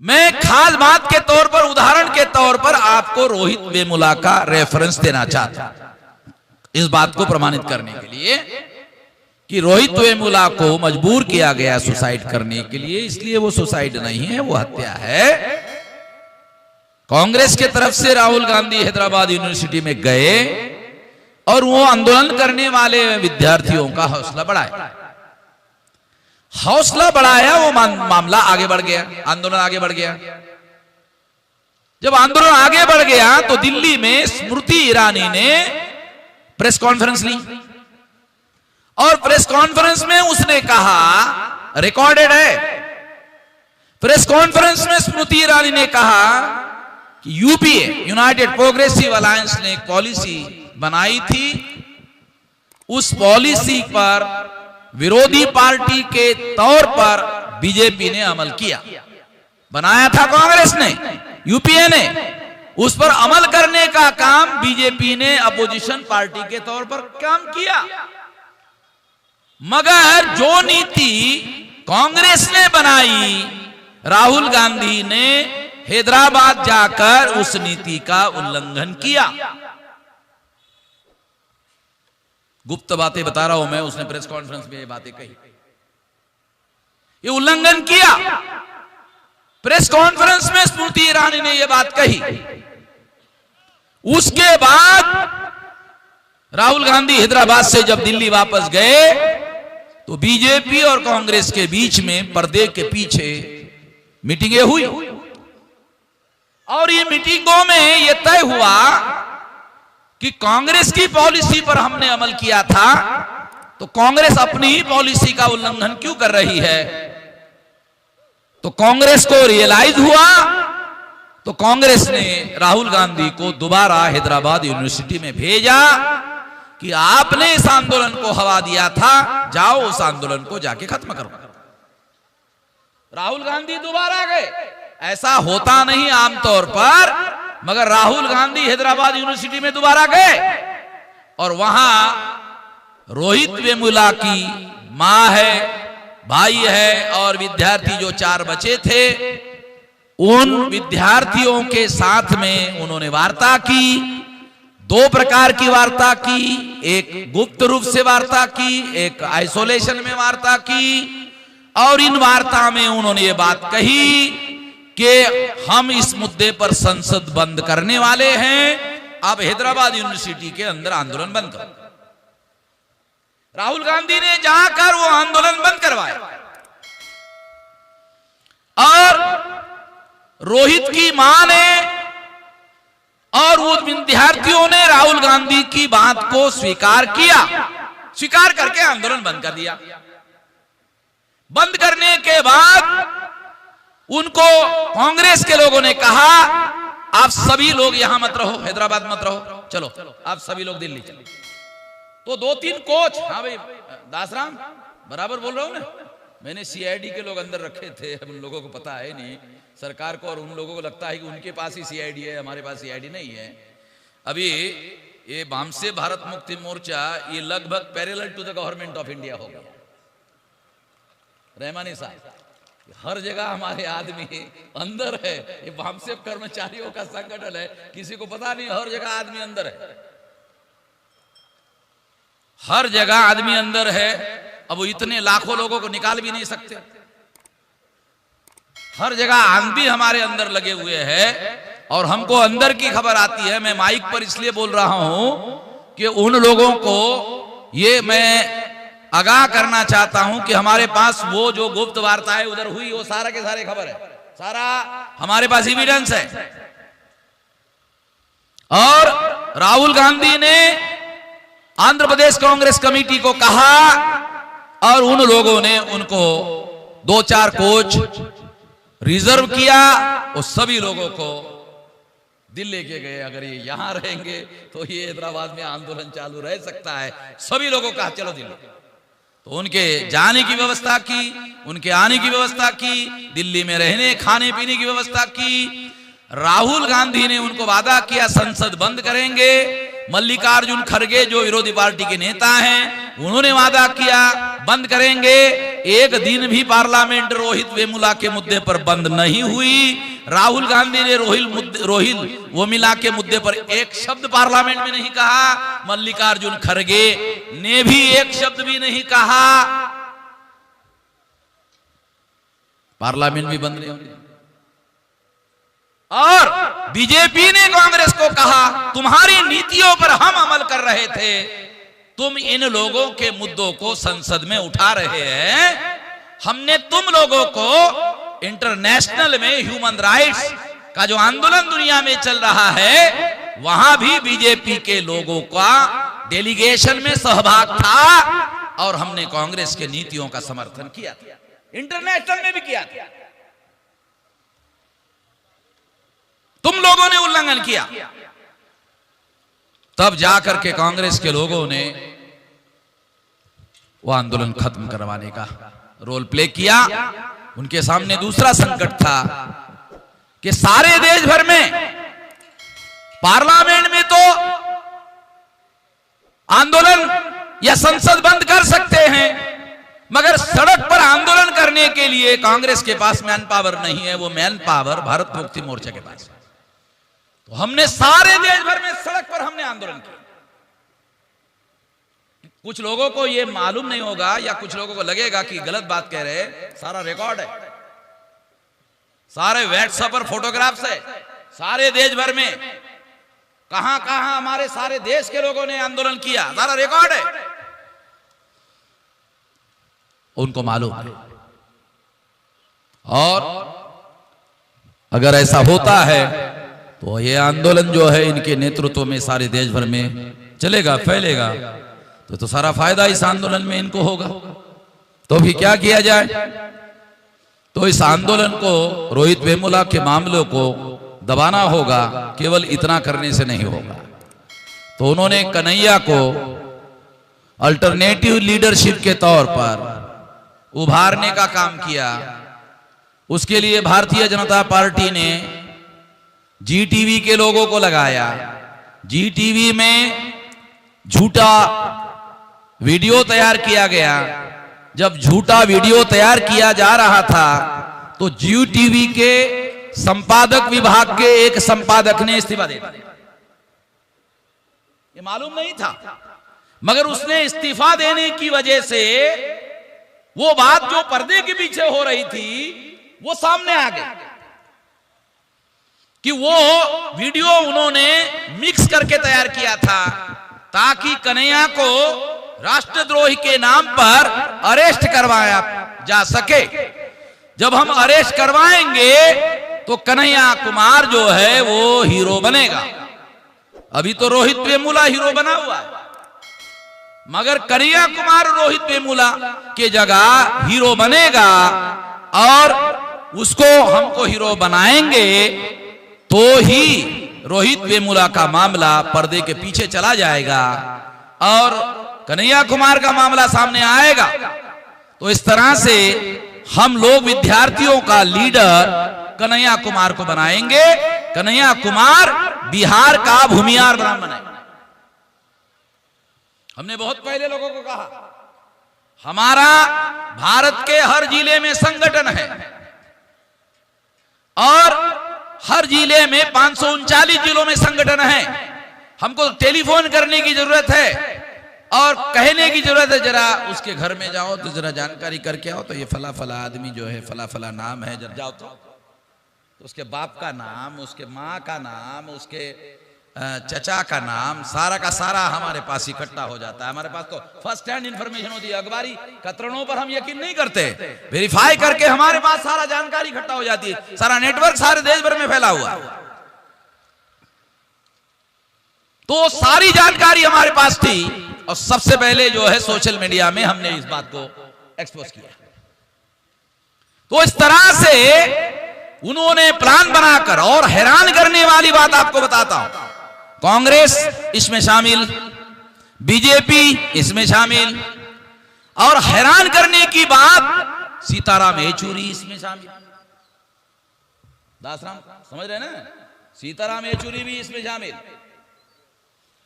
मैं खास बात के तौर पर, उदाहरण के तौर पर आपको रोहित वेमुला का रेफरेंस देना चाहता हूं इस बात को प्रमाणित करने के लिए कि रोहित वेमुला को मजबूर किया गया सुसाइड करने के लिए, इसलिए वो सुसाइड नहीं है, वो हत्या है। कांग्रेस के तरफ से राहुल गांधी हैदराबाद यूनिवर्सिटी में गए और वो आंदोलन करने वाले विद्यार्थियों का हौसला बढ़ाया, वो मामला आगे बढ़ गया, आंदोलन आगे बढ़ गया। जब आंदोलन आगे बढ़ गया तो दिल्ली में स्मृति ईरानी ने प्रेस कॉन्फ्रेंस ली और प्रेस कॉन्फ्रेंस में उसने कहा, रिकॉर्डेड है, प्रेस कॉन्फ्रेंस में स्मृति ईरानी ने कहा कि यूपीए, यूनाइटेड प्रोग्रेसिव अलायंस ने एक पॉलिसी बनाई थी, उस पॉलिसी पर विरोधी पार्टी के तौर पर बीजेपी ने अमल किया। बनाया था कांग्रेस ने, यूपीए ने, उस पर अमल करने का काम बीजेपी ने अपोजिशन पार्टी के तौर पर काम किया। मगर जो नीति कांग्रेस ने बनाई, राहुल गांधी ने हैदराबाद जाकर उस नीति का उल्लंघन किया। गुप्त बातें बता रहा हूं मैं, उसने प्रेस कॉन्फ्रेंस में ये बातें कही, ये उल्लंघन किया। प्रेस कॉन्फ्रेंस में स्मृति ईरानी ने ये बात कही। उसके बाद राहुल गांधी हैदराबाद से जब दिल्ली वापस गए तो बीजेपी और कांग्रेस के बीच में पर्दे के पीछे मीटिंगें हुई और ये मीटिंगों में यह तय हुआ कि कांग्रेस की पॉलिसी पर हमने अमल किया था, तो कांग्रेस अपनी ही पॉलिसी का उल्लंघन क्यों कर रही है। तो कांग्रेस को रियलाइज हुआ, तो कांग्रेस ने राहुल गांधी को दोबारा हैदराबाद यूनिवर्सिटी में भेजा कि आपने इस आंदोलन को हवा दिया था, जाओ उस आंदोलन को जाके खत्म करो। राहुल गांधी दोबारा गए। ऐसा होता नहीं आमतौर पर, मगर राहुल गांधी हैदराबाद यूनिवर्सिटी में दोबारा गए और वहां रोहित वेमुला की मां है, भाई है और विद्यार्थी जो 4 बचे थे, उन विद्यार्थियों के साथ में उन्होंने वार्ता की। 2 प्रकार की वार्ता की, एक गुप्त रूप से वार्ता की, एक आइसोलेशन में वार्ता की। और इन वार्ता में उन्होंने ये बात कही कि हम इस मुद्दे पर संसद बंद करने वाले हैं, अब हैदराबाद यूनिवर्सिटी के अंदर आंदोलन बंद करो। राहुल गांधी ने जाकर वो आंदोलन बंद करवाया और रोहित की मां ने और वो विद्यार्थियों ने राहुल गांधी की बात को स्वीकार किया, स्वीकार करके आंदोलन बंद कर दिया। बंद करने के बाद उनको कांग्रेस के लोगों ने कहा, आप सभी लोग यहां मत रहो, हैदराबाद मत रहो, चलो आप सभी लोग दिल्ली चलो। तो 2-3 कोच, हाँ भाई दासराम बराबर बोल रहा हूं ना, मैंने सीआईडी के लोग अंदर रखे थे, उन लोगों को पता है नहीं सरकार को, और उन लोगों को लगता है कि उनके पास ही सीआईडी है, हमारे पास सीआईडी नहीं है। अभी ये वामसे भारत मुक्ति मोर्चा ये लगभग parallel to the government of India हो गया। रहमानी साहब, हर जगह हमारे आदमी अंदर है, ये वामसे कर्मचारियों का संगठन है, किसी को पता नहीं, हर जगह आदमी अंदर है, हर जगह आदमी अंदर है। अब वो इतने लाखों लोगों को निकाल भी नहीं सकते, हर जगह आदमी हमारे अंदर लगे हुए हैं और हमको अंदर की खबर आती है। मैं माइक पर इसलिए बोल रहा हूं कि उन लोगों को ये मैं आगाह करना चाहता हूं कि हमारे पास वो जो गुप्त वार्ता है उधर हुई, वो सारा के सारे खबर है, सारा हमारे पास एविडेंस है। और राहुल गांधी ने आंध्र प्रदेश कांग्रेस कमेटी को कहा और उन लोगों ने उनको 2-4 कोच रिजर्व किया, और सभी लोगों को दिल्ली के गए। अगर ये यहां रहेंगे तो ये हैदराबाद में आंदोलन चालू रह सकता है। सभी लोगों का चलो दिल्ली, तो उनके जाने की व्यवस्था की, उनके आने की व्यवस्था की, दिल्ली में रहने खाने पीने की व्यवस्था की। राहुल गांधी ने उनको वादा किया संसद बंद करेंगे। मल्लिकार्जुन खड़गे जो विरोधी पार्टी के नेता हैं, उन्होंने वादा किया बंद करेंगे। एक दिन भी पार्लियामेंट रोहित वेमुला के मुद्दे पर बंद नहीं हुई। राहुल गांधी ने रोहित वेमुला के मुद्दे पर एक शब्द पार्लियामेंट में नहीं कहा। मल्लिकार्जुन खड़गे ने भी एक शब्द भी नहीं कहा। पार्लियामेंट भी बंद नहीं होगी। और बीजेपी ने कांग्रेस को कहा तुम्हारी नीतियों पर हम अमल कर रहे थे, तुम इन लोगों के मुद्दों को संसद में उठा रहे हैं। हमने तुम लोगों को इंटरनेशनल में ह्यूमन राइट्स का जो आंदोलन दुनिया में चल रहा है वहां भी बीजेपी के लोगों का डेलीगेशन में सहभाग था और हमने कांग्रेस के नीतियों का समर्थन किया था, इंटरनेशनल में भी किया था। तुम लोगों ने उल्लंघन किया। तब जाकर के कांग्रेस के लोगों ने वो आंदोलन खत्म करवाने का रोल प्ले किया। उनके सामने दूसरा संकट था कि सारे देश भर में पार्लियामेंट में तो आंदोलन या संसद बंद कर सकते हैं, मगर सड़क पर आंदोलन करने के लिए कांग्रेस के पास मैन पावर नहीं है। वो मैन पावर भारत मुक्ति मोर्चा के पास है। तो हमने सारे देश भर में सड़क पर हमने आंदोलन किया। कुछ लोगों को यह मालूम नहीं होगा या कुछ लोगों को लगेगा कि गलत बात कह रहे हैं, सारा रिकॉर्ड है, सारे व्हाट्सएप पर फोटोग्राफ्स है, सारे देश भर में कहां कहां हमारे सारे देश के लोगों ने आंदोलन किया, सारा रिकॉर्ड है। उनको मालूम है। और अगर ऐसा होता है तो ये आंदोलन जो है इनके नेतृत्व में सारे देश भर में चलेगा, फैलेगा, तो सारा फायदा इस आंदोलन में इनको होगा। तो भी क्या किया जाए? तो इस आंदोलन को, रोहित वेमुला के मामलों को दबाना होगा। केवल इतना करने से नहीं होगा। तो उन्होंने कन्हैया को अल्टरनेटिव लीडरशिप के तौर पर उभारने का काम किया। उसके लिए भारतीय जनता पार्टी ने जी टीवी के लोगों को लगाया। जी टीवी में झूठा वीडियो तैयार किया गया। जब झूठा वीडियो तैयार किया जा रहा था तो जी टीवी के संपादक विभाग के एक संपादक ने इस्तीफा दे दिया। ये मालूम नहीं था, मगर उसने इस्तीफा देने की वजह से वो बात जो पर्दे के पीछे हो रही थी वो सामने आ गई कि वो वीडियो उन्होंने मिक्स करके तैयार किया था ताकि कन्हैया को राष्ट्रद्रोही के नाम पर अरेस्ट करवाया जा सके। जब हम अरेस्ट करवाएंगे तो कन्हैया कुमार जो है वो हीरो बनेगा। अभी तो रोहित वेमुला हीरो बना हुआ है, मगर कन्हैया कुमार रोहित वेमुला के जगह हीरो बनेगा और उसको हमको हीरो बनाएंगे तो ही रोहित वेमुला का मामला पर्दे के पीछे चला जाएगा और कन्हैया कुमार का मामला सामने आएगा। तो इस तरह से हम लोग विद्यार्थियों का लीडर कन्हैया कुमार को बनाएंगे। कन्हैया कुमार बिहार का भूमिहार बनाएंगे। हमने बहुत पहले लोगों को कहा हमारा भारत के हर जिले में संगठन है और हर जिले में 539 जिलों में संगठन है। हमको टेलीफोन करने की जरूरत है और कहने की जरूरत है जरा उसके घर में जाओ तो जरा जानकारी करके आओ, तो ये फला फला आदमी जो है फला फला नाम है, जब जाओ तो उसके बाप का नाम, उसके माँ का नाम, उसके चचा का नाम, सारा का सारा हमारे पास इकट्ठा हो जाता है। हमारे पास तो फर्स्ट हैंड इंफॉर्मेशन होती है। अखबारी कतरनों पर हम यकीन नहीं करते, वेरीफाई करके हमारे पास सारा जानकारी इकट्ठा हो जाती है। सारा नेटवर्क सारे देश भर में फैला हुआ है, तो सारी जानकारी हमारे पास थी और सबसे पहले जो है सोशल मीडिया में हमने इस बात को एक्सपोज किया। तो इस तरह से उन्होंने प्लान बनाकर, और हैरान करने वाली बात आपको बताता हूं, कांग्रेस इसमें शामिल, बीजेपी इसमें शामिल, और हैरान करने की बात सीताराम येचुरी इसमें शामिल। दासराम समझ रहे ना, सीताराम येचुरी भी इसमें शामिल।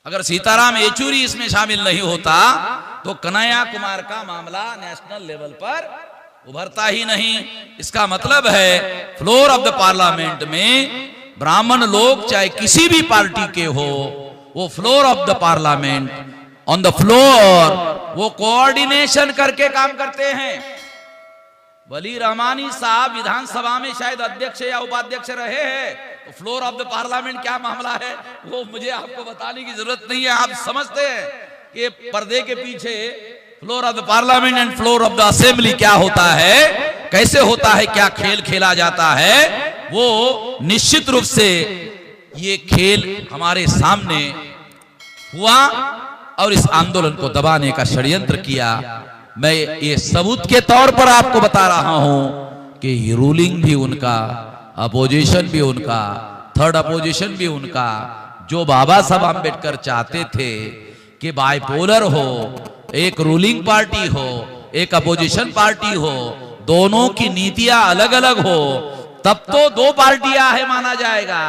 अगर सीताराम येचुरी इसमें शामिल नहीं होता तो कन्हैया कुमार का मामला नेशनल लेवल पर उभरता ही नहीं। इसका मतलब है फ्लोर ऑफ द पार्लियामेंट में ब्राह्मण लोग चाहे किसी भी पार्टी के हो, वो floor of the parliament on the floor वो कोऑर्डिनेशन करके काम करते हैं। वली रहमानी साहब विधानसभा में शायद अध्यक्ष या उपाध्यक्ष रहे हैं, तो फ्लोर ऑफ द पार्लियामेंट क्या मामला है वो मुझे आपको बताने की जरूरत नहीं है। आप समझते हैं कि पर्दे के पीछे floor of the parliament and floor of the assembly क्या होता है, कैसे होता है, क्या खेल खेला जाता है। वो निश्चित रूप से ये खेल हमारे सामने हुआ और इस आंदोलन को दबाने का षड्यंत्र किया। मैं ये सबूत के तौर पर आपको बता रहा हूं कि रूलिंग भी उनका, अपोजिशन भी उनका, थर्ड अपोजिशन भी उनका। जो बाबा साहब आंबेडकर चाहते थे कि बाइपोलर हो, एक रूलिंग पार्टी हो, एक अपोजिशन पार्टी हो, दोनों की नीतियां अलग अलग हो, तब तो दो पार्टियां है माना जाएगा,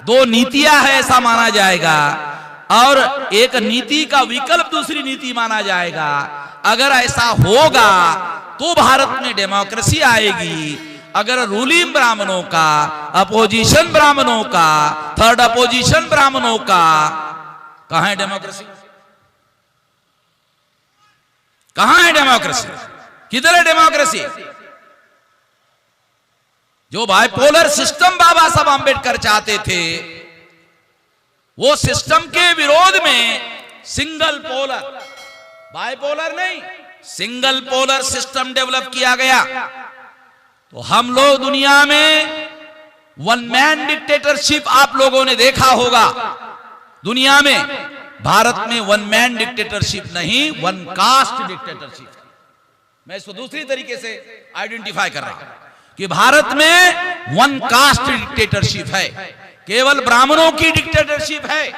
दो नीतियां है ऐसा माना जाएगा, और एक नीति का विकल्प दूसरी नीति माना जाएगा। अगर ऐसा होगा तो भारत में डेमोक्रेसी आएगी। अगर रूलिंग ब्राह्मणों का, अपोजिशन ब्राह्मणों का, थर्ड अपोजिशन ब्राह्मणों का, कहां है डेमोक्रेसी? कहां है डेमोक्रेसी? किधर है डेमोक्रेसी? जो बाइपोलर सिस्टम बाबा साहब आंबेडकर चाहते थे, वो सिस्टम के विरोध में सिंगल पोलर, बाइपोलर नहीं, सिंगल पोलर सिस्टम डेवलप किया गया। तो हम लोग दुनिया में वन मैन डिक्टेटरशिप आप लोगों ने देखा होगा। दुनिया में, भारत में वन मैन डिक्टेटरशिप नहीं, वन कास्ट डिक्टेटरशिप। मैं इसको दूसरी तरीके से आइडेंटिफाई कर रहा हूं कि भारत में वन कास्ट डिक्टेटरशिप है, केवल ब्राह्मणों की डिक्टेटरशिप है,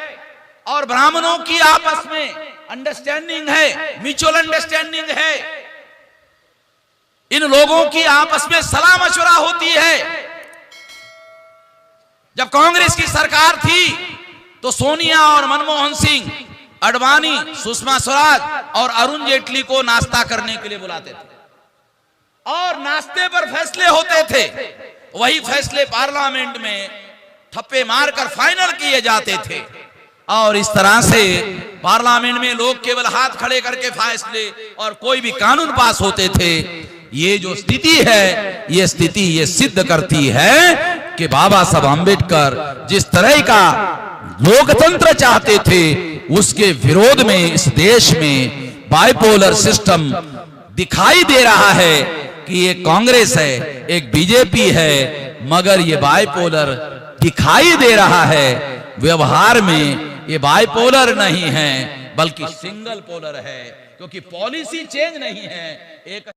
और ब्राह्मणों की आपस में अंडरस्टैंडिंग है, म्यूचुअल अंडरस्टैंडिंग है। इन लोगों की आपस में सलाह मशवरा होती है। जब कांग्रेस की सरकार थी तो सोनिया और मनमोहन सिंह, अडवाणी, सुषमा स्वराज और अरुण जेटली को नाश्ता करने के लिए बुलाते थे और नाश्ते पर फैसले होते थे। वही फैसले पार्लियामेंट में ठप्पे मारकर फाइनल किए जाते थे, और इस तरह से पार्लियामेंट में लोग केवल हाथ खड़े करके फैसले और कोई भी कानून पास होते थे। ये जो स्थिति है, ये स्थिति ये सिद्ध करती है कि बाबा साहब आंबेडकर जिस तरह का लोकतंत्र चाहते थे, उसके विरोध में इस देश में बाइपोलर सिस्टम दिखाई दे रहा है कि ये कांग्रेस है, एक बीजेपी है, मगर ये बाइपोलर दिखाई दे रहा है। व्यवहार में ये बाइपोलर नहीं है बल्कि सिंगल पोलर है, क्योंकि पॉलिसी चेंज नहीं है। एक